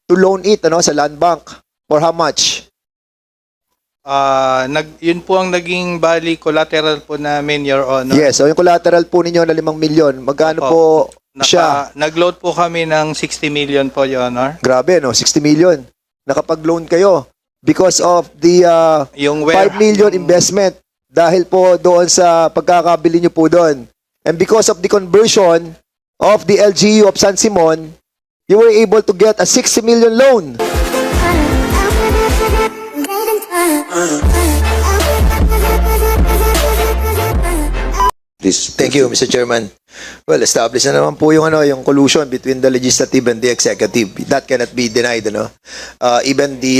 to loan it sa land bank. For how much? Yun po ang naging bali collateral po namin, Your Honor. Yes, so yung collateral po ninyo na 5 milyon, magkano po siya? Nag-load po kami ng 60 million po, Your Honor. Grabe, 60 million. Nakapag-loan kayo because of the Yung 5 million investment dahil po doon sa pagkakabili nyo po doon. And because of the conversion of the LGU of San Simon, you were able to get a 60 million loan. Thank you, Mr. Chairman. Well, established na naman po yung collusion between the legislative and the executive. That cannot be denied, even the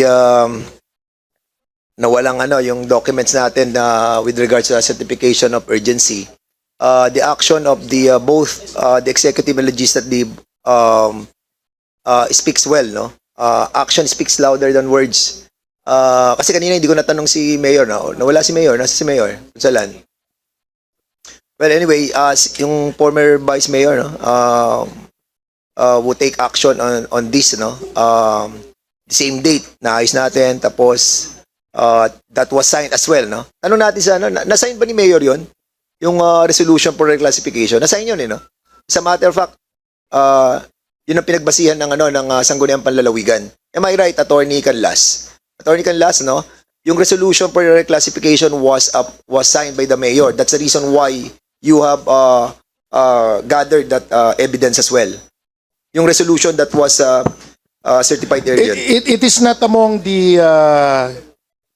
nawalang yung documents natin with regards to the certification of urgency. The action of the both the executive and legislative speaks well, no? Action speaks louder than words. Kasi kanina hindi ko natanong si Mayor, nawala si Mayor, nasa si Mayor, Salan. Well, anyway, yung former Vice Mayor will take action on this, the same date na ayos natin, tapos that was signed as well, no? Tanong natin sa na-sign ba ni Mayor yon? Yung resolution for reclassification, na-sign yun, no? As a matter of fact, yun ang pinagbasihan ng ng Sangguniang Panlalawigan. Am I right, Attorney Canlas? Attorney Canlas, no? Yung resolution for reclassification was signed by the Mayor. That's the reason why you have gathered that evidence as well. Yung resolution that was certified earlier. It is not among the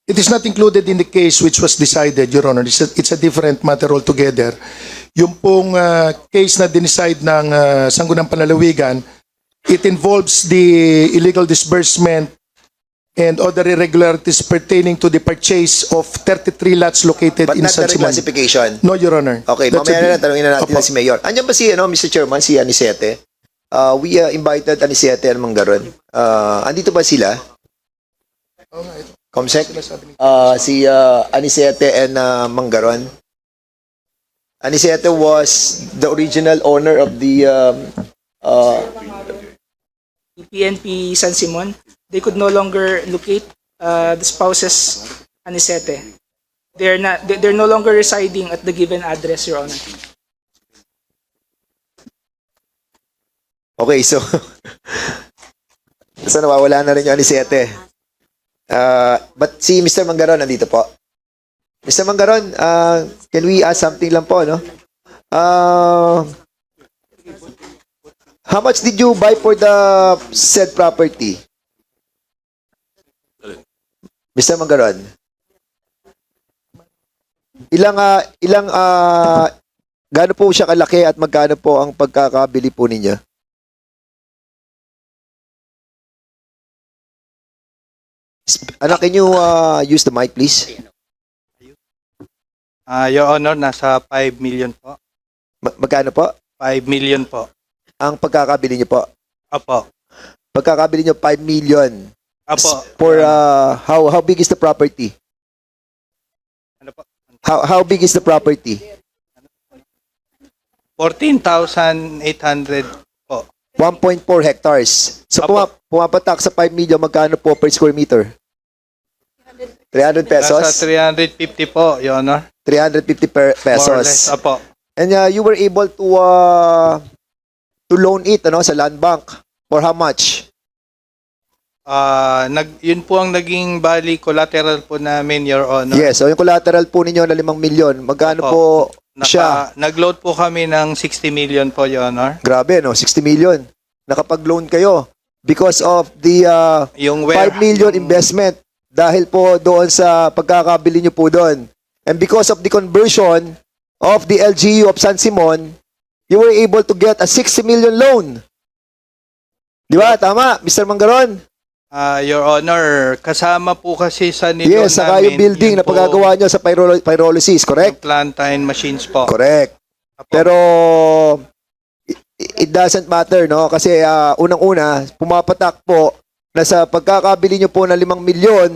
it is not included in the case which was decided, Your Honor. It's a different matter altogether. Yung pong case na dinicide ng Sangguniang Panlalawigan, it involves the illegal disbursement and other irregularities pertaining to the purchase of 33 lots located But in not San the Simon. reclassification. No, Your Honor. Okay, That's mamaya na tanungin na natin Opo. si Mayor. Andiyan ba si Mr. Chairman, si Anisete? We invited Anisete and Manggaron. Andito ba sila? Comsec? Si Anisete and Manggaron. Anisete was the original owner of the PNP San Simon. They could no longer locate the spouses Anisete. They're no longer residing at the given address, Your Honor. Okay, so so nawawala na rin yung Anisete. But si Mr. Manggaron nandito po. Mr. Manggaron, can we ask something lang po, no? How much did you buy for the said property? Mr. Manggaron. Gaano po siya kalaki at magkano po ang pagkakabili po ninyo? Can you use the mic, please? Your Honor, nasa 5 million po. Magkano po? 5 million po. Ang pagkakabili niyo po? Apo. Pagkakabili niyo 5 million. Apo. For how big is the property? Ano po? How big is the property? 14,800 po. 1.4 hectares. So Apo. pumapatak sa 5 million, magkano po per square meter? 300 pesos? Nasa 350 po, Your Honor. 350 More or less. pesos. Apo. And you were able to loan it sa land bank. For how much? Yun po ang naging bali collateral po namin, Your Honor. Yes, so yung collateral po ninyo na 5 milyon, magkano po siya? Nag-load po kami ng 60 million po, Your Honor. Grabe, 60 million. Nakapag-loan kayo because of the Yung 5 million investment dahil po doon sa pagkakabili nyo po doon. And because of the conversion of the LGU of San Simon, you were able to get a 60 million loan. Di ba? Tama, Mr. Manggaron? Your Honor, kasama po kasi sa nilo Yes, saka yung building na pagagawa nyo sa pyrolysis, correct? Plantain machines po. Correct. Apo. Pero it doesn't matter, no? Kasi unang-una, pumapatak po na sa pagkakabili nyo po ng 5 milyon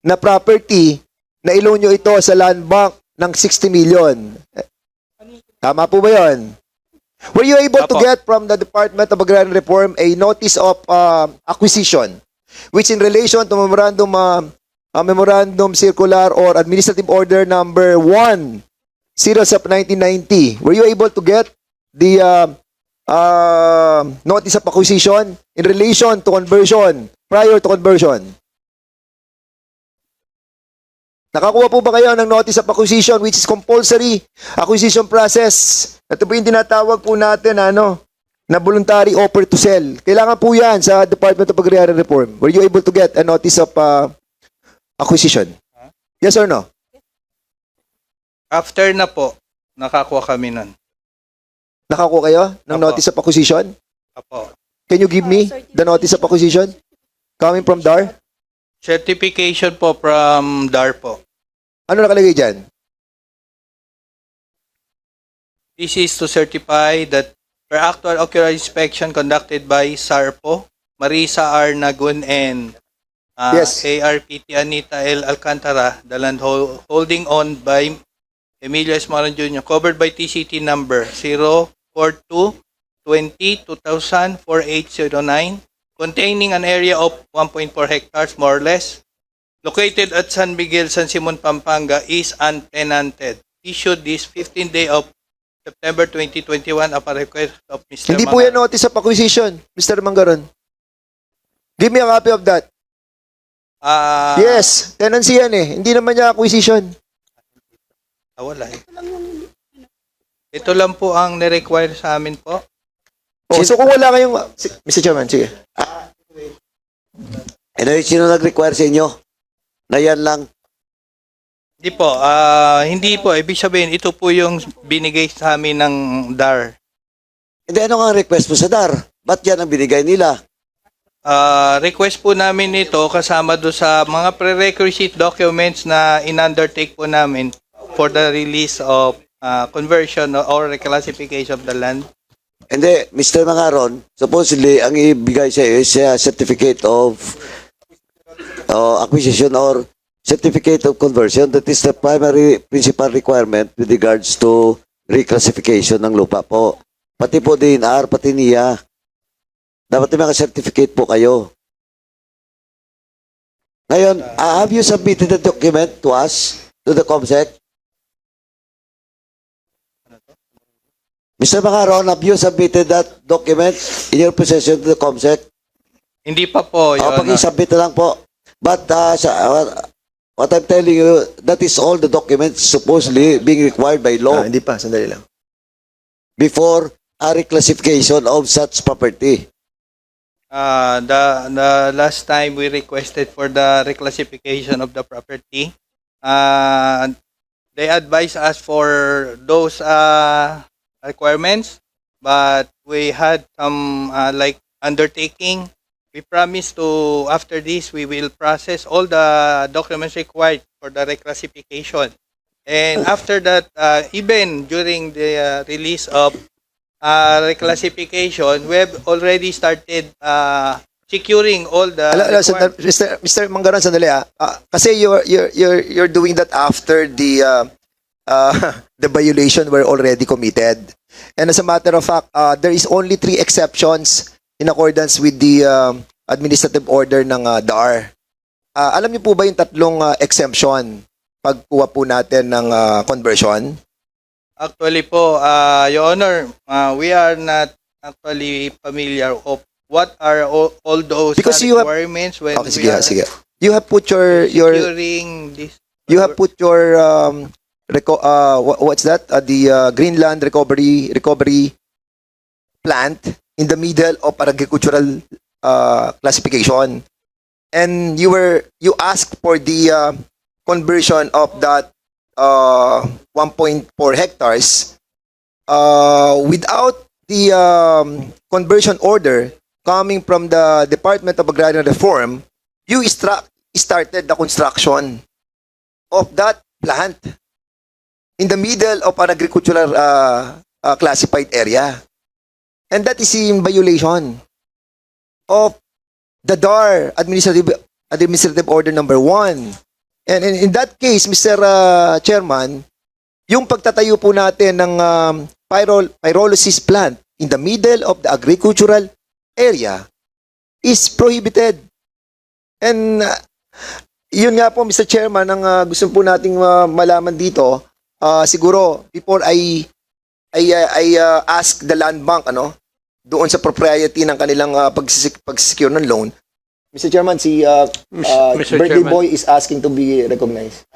na property, na i-loan nyo ito sa land bank ng 60 million. Tama po ba yun? Were you able to Apo. get from the Department of Agrarian Reform a notice of acquisition, which in relation to memorandum circular or administrative order number 1, series of 1990, were you able to get the notice of acquisition in relation to conversion, prior to conversion? Nakakuha po ba kayo ng notice of acquisition, which is compulsory acquisition process? Ito po yung tinatawag po natin na voluntary offer to sell. Kailangan po yan sa Department of Agrarian Reform. Were you able to get a notice of acquisition? Yes or no? After na po, nakakuha kami nun. Nakakuha kayo ng Apo. notice of acquisition? Apo. Can you give me the notice of acquisition coming from DAR? Certification po from DAR po. Ano nakalagay dyan? This is to certify that per actual ocular inspection conducted by SARPO, Marisa R. Nagun and Yes. ARPT Anita L. Alcantara, the land holding owned by Emilio Esmaran Jr., covered by TCT number 042-20-2000-4809, containing an area of 1.4 hectares, more or less, located at San Miguel, San Simon, Pampanga, is untenanted. Issued this 15th day of September 2021 upon request of Mr. Hindi po Mangan. yan notice of acquisition, Mr. Mangaron. Give me a copy of that. Yes, tenancy yan eh. Hindi naman niya acquisition. Wala eh. Ito lang po ang nirequire sa amin po. Oh, so kung wala kayong... Mr. Chairman, sige. Ano yung sino nag-require sa inyo? Na yan lang. Hindi po. Ibig sabihin, ito po yung binigay sa amin ng DAR. Hindi, ano nga ang request mo sa DAR? Ba't yan ang binigay nila? Request po namin ito kasama do sa mga prerequisite documents na in-undertake po namin for the release of conversion or reclassification of the land. Hindi, Mr. Mangaron, supposedly, ang ibigay sa iyo is a certificate of acquisition or certificate of conversion. That is the primary principal requirement with regards to reclassification ng lupa po. Pati po DNR, pati NIA. Dapat may certificate po kayo. Ngayon, have you submitted the document to us, to the COMSEC? Mr. Mangaron, have you submitted that document in your possession to the COMSEC? Hindi pa po, Your Honor. Pag-submit na lang po. But what I'm telling you, that is all the documents supposedly being required by law Hindi pa, sandali lang. before a reclassification of such property. The last time we requested for the reclassification of the property, they advised us for those requirements, but we had some like undertaking. We promised to, after this, we will process all the documents required for the reclassification. And after that, even during the release of reclassification, we have already started securing all the required- Mr. Mangaron, sandali kasi you're doing that after the violation were already committed. And as a matter of fact, there is only 3 exceptions in accordance with the administrative order ng DAR. Alam niyo po ba yung 3 exemption pagkuha po natin ng conversion? Actually po, Your Honor, we are not actually familiar of what are all those Because you have- requirements when Okay, we are sige. You have put your securing this. you have put your what's that? The Greenland recovery plant in the middle of an agricultural classification, and you asked for the conversion of that 1.4 hectares without the conversion order coming from the Department of Agrarian Reform. You started the construction of that plant in the middle of an agricultural classified area. And that is in violation of the DAR administrative order number 1. And in that case, Mr. Chairman, yung pagtatayo po natin ng pyrolysis plant in the middle of the agricultural area is prohibited. And yun nga po, Mr. Chairman, ang gusto po nating malaman dito, siguro before I ask the land bank doon sa propriety ng kanilang pag-secure ng loan, Mr. Chairman, si Mr. Birthday Chairman. Boy is asking to be recognized.